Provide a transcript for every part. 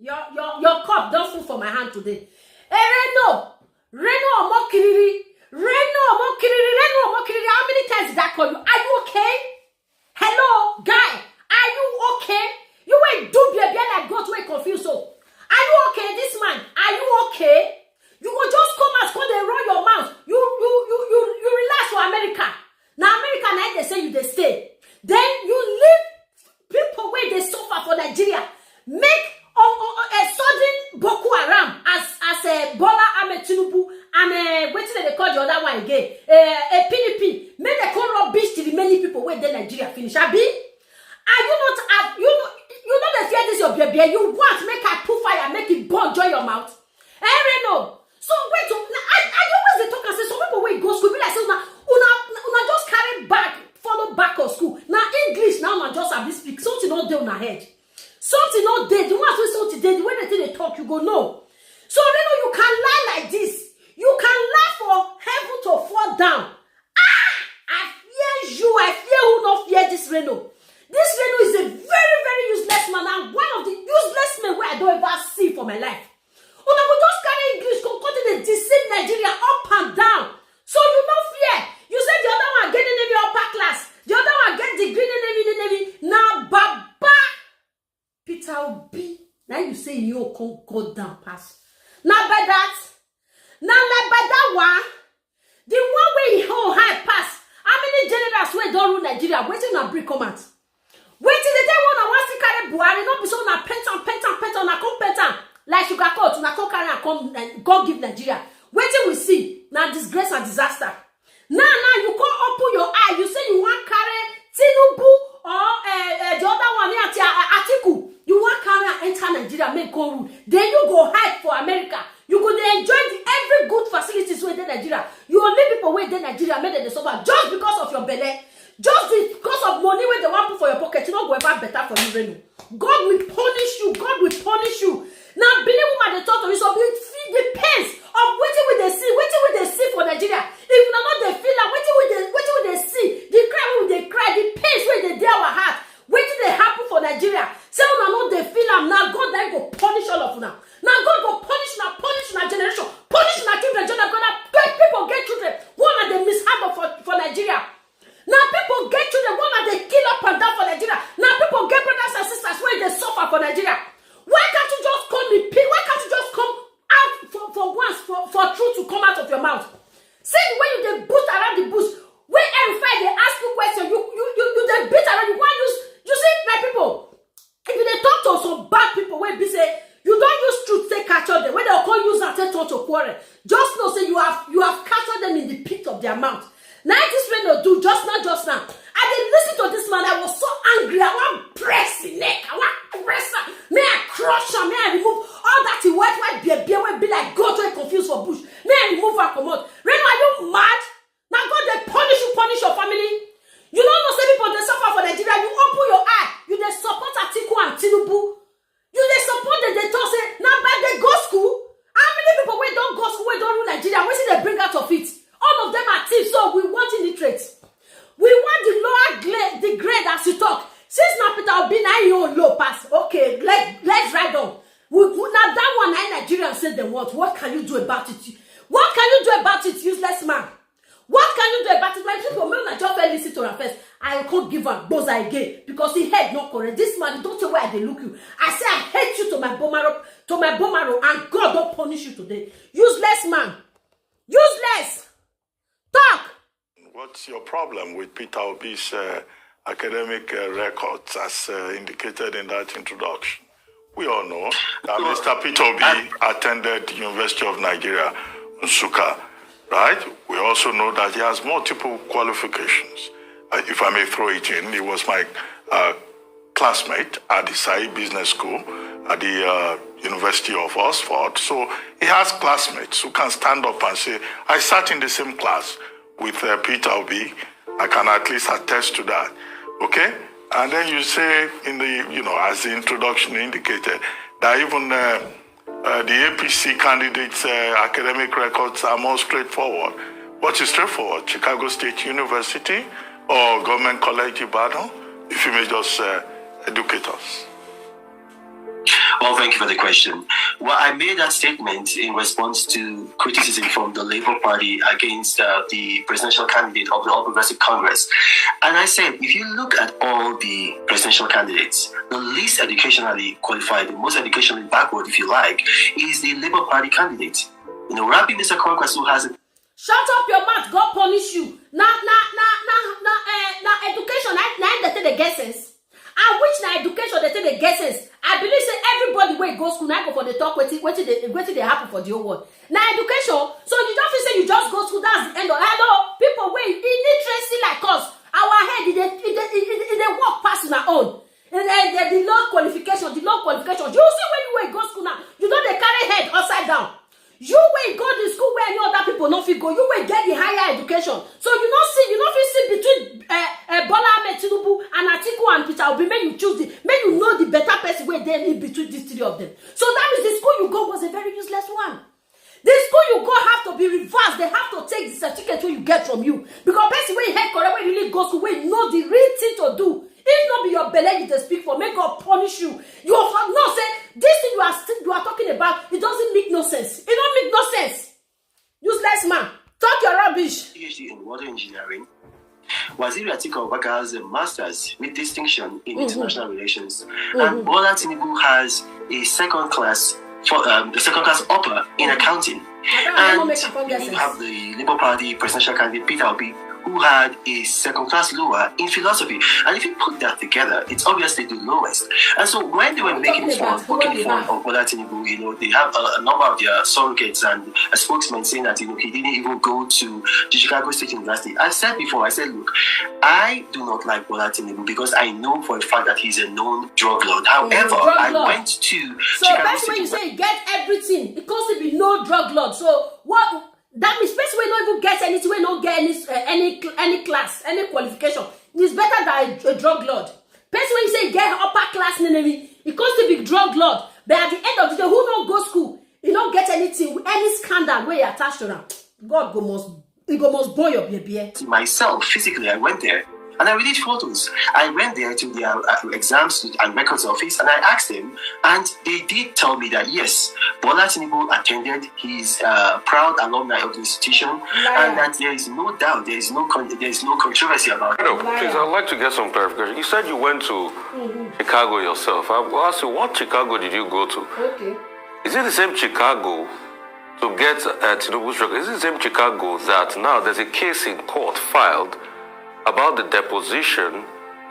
Your cup don't full for my hand today. Hey, Reno Omokiriri. How many times did I call you? Are you okay? Hello, guy. Are you okay? You ain't do baby like God way confused. So, are you okay, this man? Are you okay? You will just come and come and run your mouth. You relax for America. Now America now they say you they stay. Then you leave people where they suffer for Nigeria. Make a sudden Boko Haram as a Bola Tinubu and what did they call the other one again? A PDP. Make they call rubbish to the many people where they Nigeria finish. Abi? Are you not you know the fear this your baby? You want make I put fire, make it burn joy your mouth. Reno. So wait, I always talk and say some people wait go school be like say una just carry back, follow back of school. Now English now una just have to speak something not there on her head. Something not there. The ones with something there, the way they talk, you go no. So you can lie like this. You can lie for heaven to fall down. I fear you. I fear who not fear this Reno. This Reno is a very, very useless man and one of the useless men where I don't ever see for my life. Una go just carry English, come to deceive Nigeria up and down. So you no fear. You said the other one get the Navy upper class. The other one get degree in the Navy. Now, Baba Peter Obi. Now you say you come go down pass. Now by that. Now like by that one. The one way he hold high pass. How many generals wey don't rule Nigeria? Waiting on break come out. Waiting the day one I want to carry Buhari. Not be so na pentan na come pentan. Like sugar coat, na come carry and come go give Nigeria. Waiting we see now disgrace and disaster. Now you come open your eye. You say you want carry Tinubu or the other one here Atiku. You want carry and enter Nigeria make go rule. Then you go hide for America. You go dey enjoy every good facilities within Nigeria. You only people within Nigeria make them suffer just because of your belly. Just because of money when they want put for your pocket, you don't go ever better for you, Reno. God will punish you. God will punish you. Now, Billy woman they talk to you, so you feel the pains of waiting with the see for Nigeria. If you not they feel like waiting with the see, the cry when they cry, the pains when they dare our heart, waiting they happen for Nigeria. Say una not they feel am now. God then go punish all of now. Now God go punish na generation, punish na children. Gonna people get children. One of them mishap for Nigeria. Now people get children. One of they kill up and down for Nigeria. Now people get brothers and sisters where they suffer for Nigeria. Why can't you just come repeat? Why can't you just come out for once for truth to come out of your mouth? See the way you they boot around the bush. When every Friday they ask you question, you they beat around. You want you see my people. If you they talk to some bad people, when be say you don't use truth take capture them. When they call use and take talk to quarrel, just know say you have captured them in the pit of their mouth. Now this way they do just now. I did listen to this man. I was so angry. I want press his neck. I want press her. May I crush her? May I remove all that white beer will be like God to confused for bush. May I remove her come out? Reno, are you mad? Now God they punish your family. You don't know say people they suffer for Nigeria. You open your eye. You they support Atiku and Tinubu. You they support they talk say now by they go school. How many people we don't go school, we don't rule Nigeria? What see they bring out of it? All of them are thieves, so we want illiterates. We want the lower grade as you talk. Since now Peter Obi now you low pass. Okay, let's ride on. Now that one I Nigerians say they want. What can you do about it? What can you do about it, useless man? What can you do about it? My people, when I just listen to her first, I can't give her boza again because he head not correct. This man, don't say where they look you. I say I hate you to my bomaro, and God don't punish you today. Useless man. Useless. Talk. What's your problem with Peter Obi's academic records as indicated in that introduction? We all know that Mr. Peter Obi attended the University of Nigeria, Nsukka, right? We also know that he has multiple qualifications. If I may throw it in, he was my classmate at the Sai Business School at the University of Oxford. So he has classmates who can stand up and say, I sat in the same class with Peter Obi. I can at least attest to that. Okay? And then you say in the, as the introduction indicated, that even the APC candidates' academic records are more straightforward. What is straightforward? Chicago State University or Government College Ibadan? If you may just educate us. Well, thank you for the question. Well, I made that statement in response to criticism from the Labour Party against the presidential candidate of the All Progressive Congress. And I said, if you look at all the presidential candidates, the least educationally qualified, the most educationally backward, if you like, is the Labour Party candidate. You know, Rabi Mr. Congress, who has a... Shut up your mouth, God punish you. Now education, now they get sense. And which na education they take the guesses. I believe say everybody wey go school now go for the talk wetin they happen for the whole world. Now education, so you don't feel say you just go school, that's the end of it. Hello, people wey illiteracy like us, our head they work past our own. And the low qualification. You see when you wey go school now, you know they carry head upside down. You wey go to school where any other people no fit go, you wey get the higher education. So you no fit see between Bola, Tinubu, and Atiku and Peter Obi. Make you choose make you know the better person wey dey in between these three of them. So that means the school you go was a very useless one. The school you go have to be reversed. They have to take the certificate wey you get from you. Because person wey head correct, wey really go school, wey know the real thing to do. If not be your belly you dey speak for, make God punish you. You have no say this thing you are talking about, it doesn't make no sense. It don't make no sense. Useless man. Talk your rubbish. PhD in water engineering. Waziri Atiku Abubakar has a master's with distinction in international relations. And Bola Tinubu has a second class upper in accounting. And you have the Labour Party presidential candidate Peter Obi, who had a second-class lower in philosophy. And if you put that together, it's obviously the lowest. And so when they were poking fun of Bola Tinubu, you know, they have a number of their surrogates and a spokesman saying that, you know, he didn't even go to the Chicago State University. I said before, look, I do not like Bola Tinubu because I know for a fact that he's a known drug lord. However, I went to Chicago State University. So that's when you say you get everything. It could be no drug lord. So what... That means person wey not even get anything, wey not get any class, any qualification. It's better than a drug lord. Person wey you say get upper class enemy, it comes to be drug lord. But at the end of the day, who don't go school, you don't get anything, any scandal where you attached to them. God must boy your baby. Myself, physically, I went there. And I released photos. I went there to their exams and records office and I asked them, and they did tell me that yes, Bola Tinubu attended. He's a proud alumni of the institution, and that there is no doubt, there is no controversy about it. Please, I'd like to get some clarification. You said you went to Chicago yourself. I will ask you, what Chicago did you go to? Okay. Is it the same Chicago to get Tinubu's record? Is it the same Chicago that now there's a case in court filed about the deposition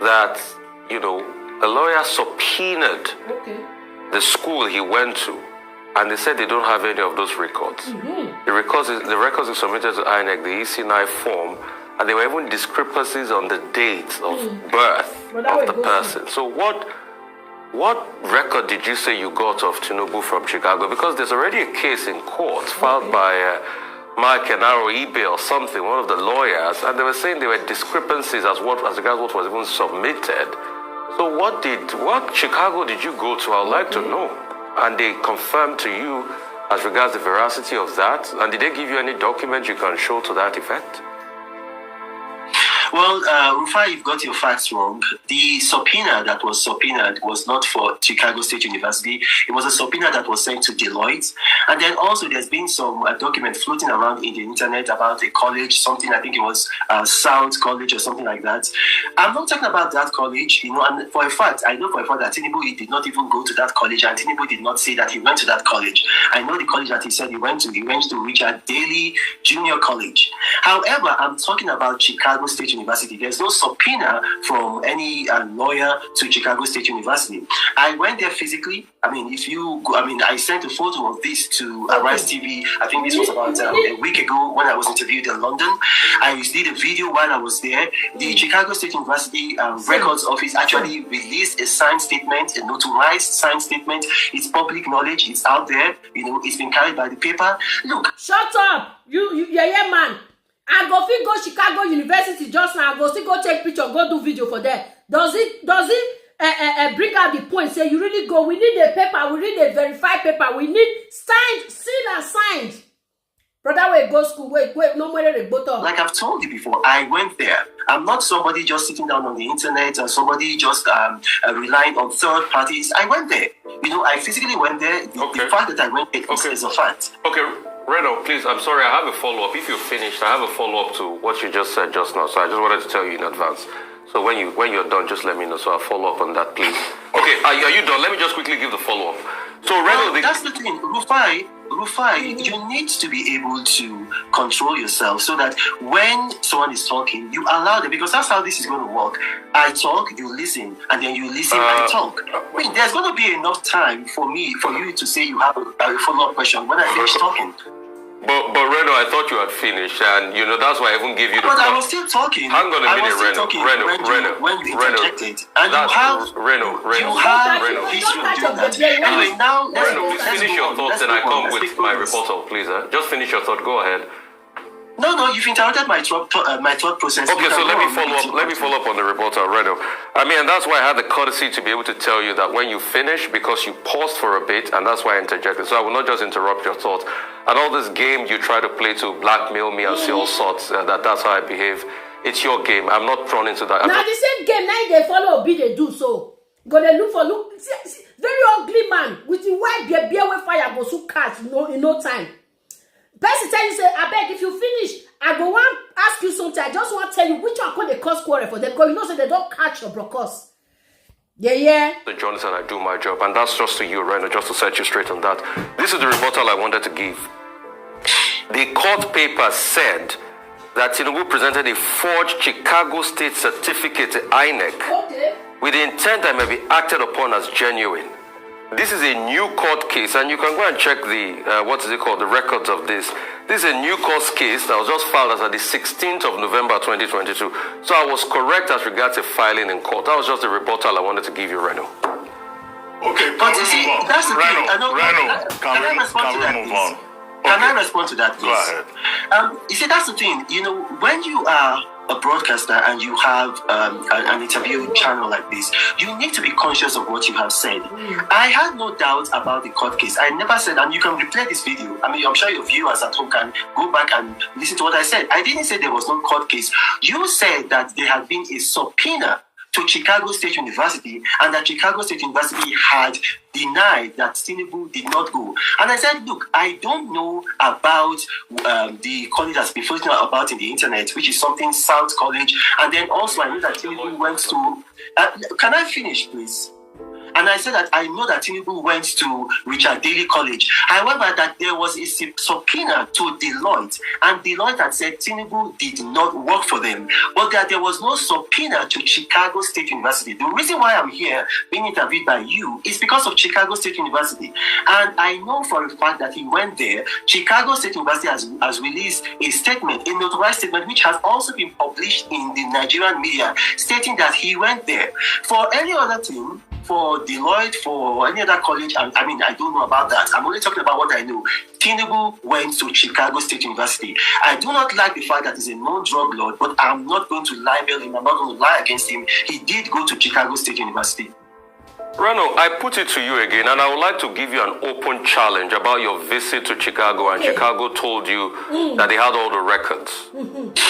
that, you know, a lawyer subpoenaed the school he went to, and they said they don't have any of those records. The records are submitted to INEC, the EC9 form, and there were even discrepancies on the date of birth of the person. So what record did you say you got of Tinubu from Chicago? Because there's already a case in court filed by Mike and eBay or something, one of the lawyers, and they were saying there were discrepancies as regards what was even submitted. So what Chicago did you go to? I would like to know. And they confirmed to you as regards the veracity of that? And did they give you any document you can show to that effect? Well, Rufai, you've got your facts wrong. The subpoena that was subpoenaed was not for Chicago State University. It was a subpoena that was sent to Deloitte. And then also there's been some document floating around in the internet about a college, something, I think it was South College or something like that. I'm not talking about that college, you know, and for a fact, I know for a fact that Tinubu did not even go to that college, and Tinubu did not say that he went to that college. I know the college that he said he went to. He went to Richard Daley Junior College. However, I'm talking about Chicago State University. There's no subpoena from any lawyer to Chicago State University. I went there physically. I mean, I sent a photo of this to Arise TV. I think this was about a week ago when I was interviewed in London. I did a video while I was there. The Chicago State University Records Office actually released a signed statement, a notarized signed statement. It's public knowledge. It's out there. You know, it's been carried by the paper. Look. Shut up. Yeah, man. I go fit go Chicago University just now. I go still go take picture, go do video for there. Does it bring out the point? Say you really go. We need a paper. We need a verified paper. We need signed, sealed and signed. Brother, we go school. Wait, no more rebuttal. Like I've told you before, I went there. I'm not somebody just sitting down on the internet or somebody just relying on third parties. I went there. You know, I physically went there. The fact that I went there is a fact. Okay, Reno, please, I'm sorry, I have a follow-up. If you're finished, I have a follow-up to what you just said just now. So I just wanted to tell you in advance. So when you're done, just let me know. So I'll follow up on that, please. Okay, are you done? Let me just quickly give the follow-up. So Reno, that's the thing, Rufai, you need to be able to control yourself so that when someone is talking, you allow them, because that's how this is going to work. I talk, you listen, and then you listen, I talk. I mean, there's going to be enough time for you to say you have a follow-up question when I finish talking. But Reno, I thought you had finished, and you know that's why I even gave you the. But I was still talking. Hang on a minute, Reno. When you interjected, and you have history of doing that. Anyway, now Reno, please finish your thoughts, and I come with my rebuttal, please. Just finish your thought. Go ahead. No, you've interrupted my thought process. Okay, so let me follow up on the rebuttal, Reno. I mean, and that's why I had the courtesy to be able to tell you that when you finish, because you paused for a bit, and that's why I interjected. So I will not just interrupt your thoughts. And all this game you try to play to blackmail me and say all sorts, that's how I behave. It's your game. I'm not thrown into that. Now the same game, now they follow Obi, they do so. Go they look. See, very ugly man with the white beer with fire go so catch in no time. Person tell you say, I beg if you finish, I go want ask you something. I just want to tell you which one called the cause quarrel for them because you know so they don't catch your brokers. Yeah. Jonathan, I do my job, and that's just to you, Reno, just to set you straight on that. This is the rebuttal I wanted to give. The court paper said that Tinubu presented a forged Chicago State certificate to INEC with the intent that may be acted upon as genuine. This is a new court case, and you can go and check the, the records of this. This is a new court case that was just filed as of the 16th of November 2022. So I was correct as regards to filing in court. That was just the rebuttal I wanted to give you, Reno. Okay, but you see, that's the thing. Reno, can we move on? Can I respond to that, please? Go ahead. You see, that's the thing. You know, when you are a broadcaster and you have an interview channel like this, you need to be conscious of what you have said. I had no doubt about the court case. I never said, and you can replay this video. I mean, I'm sure your viewers at home can go back and listen to what I said. I didn't say there was no court case. You said that there had been a subpoena to Chicago State University, and that Chicago State University had denied that Tinubu did not go. And I said, look, I don't know about the college that's been floating about in the internet, which is something South College, and then also I know that Tinubu went to... can I finish, please? And I said that I know that Tinubu went to Richard Daley College. However, that there was a subpoena to Deloitte, and Deloitte had said Tinubu did not work for them, but that there was no subpoena to Chicago State University. The reason why I'm here being interviewed by you is because of Chicago State University. And I know for a fact that he went there. Chicago State University has released a statement, a notarized statement, which has also been published in the Nigerian media, stating that he went there. For any other thing, for Deloitte, for any other college, I don't know about that. I'm only talking about what I know. Tinubu went to Chicago State University. I do not like the fact that he's a known drug lord, but I'm not going to libel him. I'm not going to lie against him. He did go to Chicago State University. Reno, I put it to you again, and I would like to give you an open challenge about your visit to Chicago, and Chicago told you that they had all the records.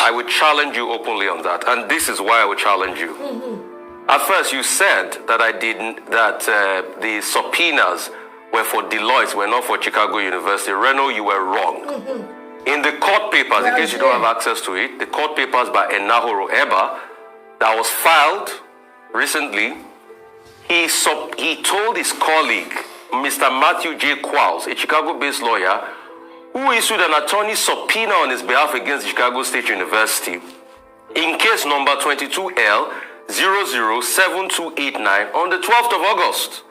I would challenge you openly on that, and this is why I would challenge you. At first, you said that the subpoenas were for Deloitte, were not for Chicago University. Reno, you were wrong. In the court papers, in case you don't have access to it, the court papers by Enahoro Eba that was filed recently, he told his colleague, Mr. Matthew J. Qualls, a Chicago-based lawyer, who issued an attorney subpoena on his behalf against Chicago State University, in case number 22L 007289 on the 12th of August.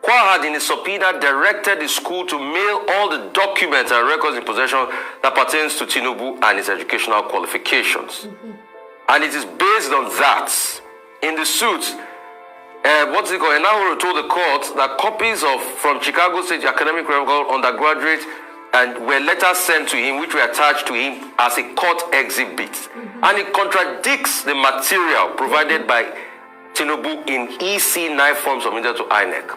Kwa had in his subpoena directed the school to mail all the documents and records in possession that pertains to Tinubu and his educational qualifications. And it is based on that, in the suit, Enahoro told the court that copies from Chicago State academic record undergraduate and were letters sent to him, which were attached to him as a court exhibit. And it contradicts the material provided by Tinubu in EC9 forms submitted to INEC.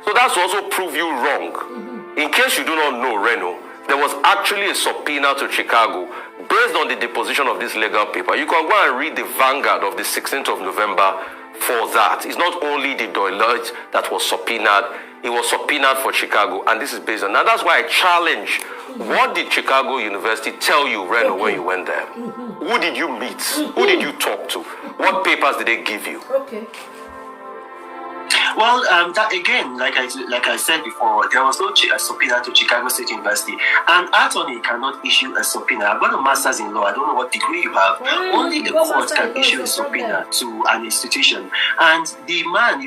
So that's also prove you wrong. In case you do not know, Reno, there was actually a subpoena to Chicago based on the deposition of this legal paper. You can go and read the Vanguard of the 16th of November for that. It's not only the Deloitte that was subpoenaed, it was subpoenaed for Chicago, and this is based on. Now that's why I challenge, what did Chicago University tell you, Reno, when you went there? Who did you meet? Who did you talk to? What papers did they give you? Okay. Well, that again, like I said before, there was no subpoena to Chicago State University. An attorney cannot issue a subpoena. I've got a master's in law. I don't know what degree you have. Only the court can issue a subpoena to an institution. And the man,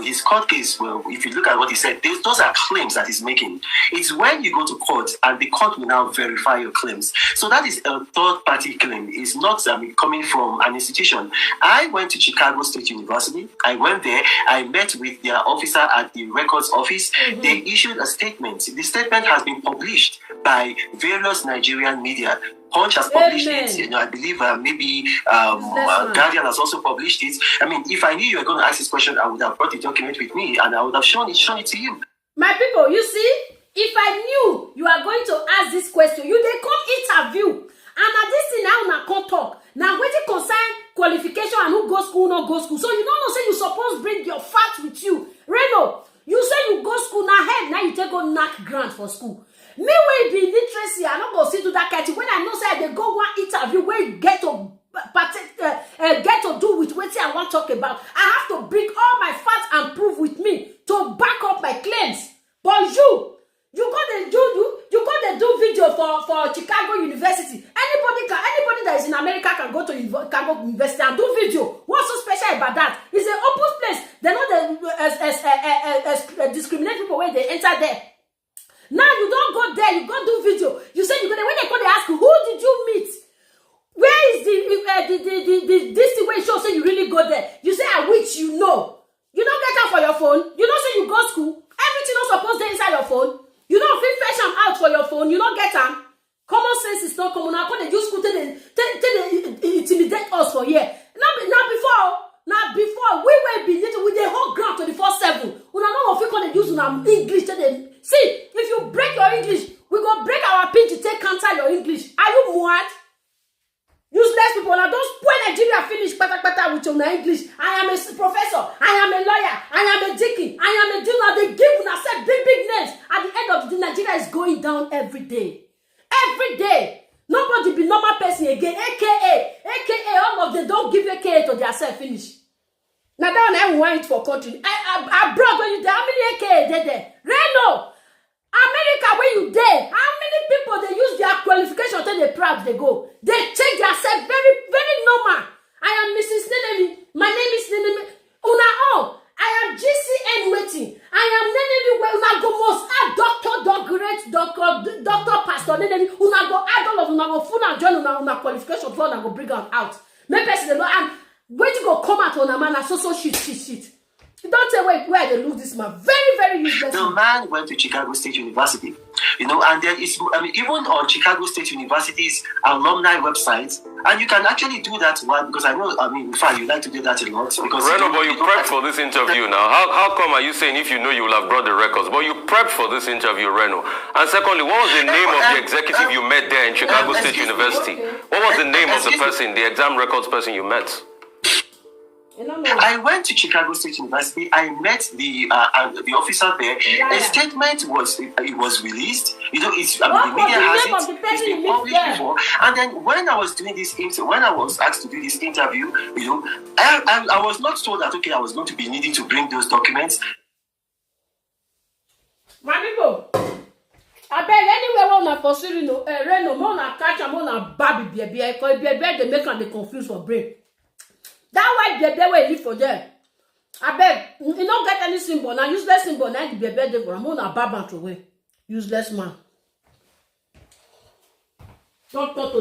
his court case, if you look at what he said, those are claims that he's making. It's when you go to court and the court will now verify your claims. So that is a third-party claim. It's not coming from an institution. I went to Chicago State University. I went there. I met with their officer at the records office. They issued a statement. The statement has been published by various Nigerian media. Punch has published it. I believe maybe Guardian has also published it. I mean, if I knew you were going to ask this question, I would have brought the document with me and I would have shown it to you. My people, you see, if I knew you are going to ask this question, you they come interview. And at this thing now, na come talk. Now, when it concern qualification and who go school, not go school. So you don't know, say you supposed bring your facts with you. Reno, you say you go school, now head, now you take a knack grant for school. Me will be literacy, I don't go see to that catch. When I know say they go one interview where you get to do with what I want to talk about. I have to bring all my facts and proof with me to back up my claims. But you got to do video for Chicago University. Anybody that is in America can go to Chicago University and do video. What's so special about that? It's an open place. They're not discriminate people when they enter there. Now you don't go there, you go do video. You say you go there. When they come, they ask you, who did you meet? Where is this thing where it shows say you really go there? You say which you know. You don't get out for your phone. You don't say you go school. Everything not supposed to inside your phone. You don't feel fetch them out for your phone. You don't get them. Common sense is not common. Now they use school to intimidate us for here. Now before we were being with the whole ground 24/7. We don't know if we can use English. See, if you break your English, we go break our pitch to take counter your English. Are you mad? Useless people. Now don't spoil Nigeria finish pata with your English. I am a professor. I am a lawyer. I am a deacon. I am a dealer. They give una set big names. At the end of the day, Nigeria is going down every day. Every day. Nobody be normal person again. AKA, all of them don't give AKA to themselves finish. Now that one I want it for country. Abroad when you there, how many AKA they there? Reno, America where you there? How many people they use their qualification until they proud they go? They take themselves very, very normal. I am Mrs. Nenemi. My name is Nenemi. Una all. I am GCN waiting. I am Nenemi where una go most add doctor, pastor Nenemi. Una go add all of una go full and join una qualification for una go bring them out. Maybe person know and when you go come out on a man and so shit. Don't say where they lose this man. Very, very useless. The man went to Chicago State University, and there is, even on Chicago State University's alumni website, and you can actually do that one because I know, in fact, you like to do that a lot. Because Reno, but you prepped for this interview now. How come are you saying if you know you will have brought the records? But you prepped for this interview, Reno. And secondly, what was the name of the executive you met there in Chicago State University? What was the name of the person, the exam records person you met? I went to Chicago State University. I met the officer there. A statement was released. The media has it. It's been published before. And then when I was doing this, when I was asked to do this interview, I was not told that I was going to be needing to bring those documents. My people, I beg anywhere on a pursue Reno, more na catch am on a baby baby. Because baby they make and they confuse for brain. That white baby will live for there. I beg, you don't get any symbol. Now useless symbol. Now the baby they for. I'm on a bab and away. Useless man. Don't talk to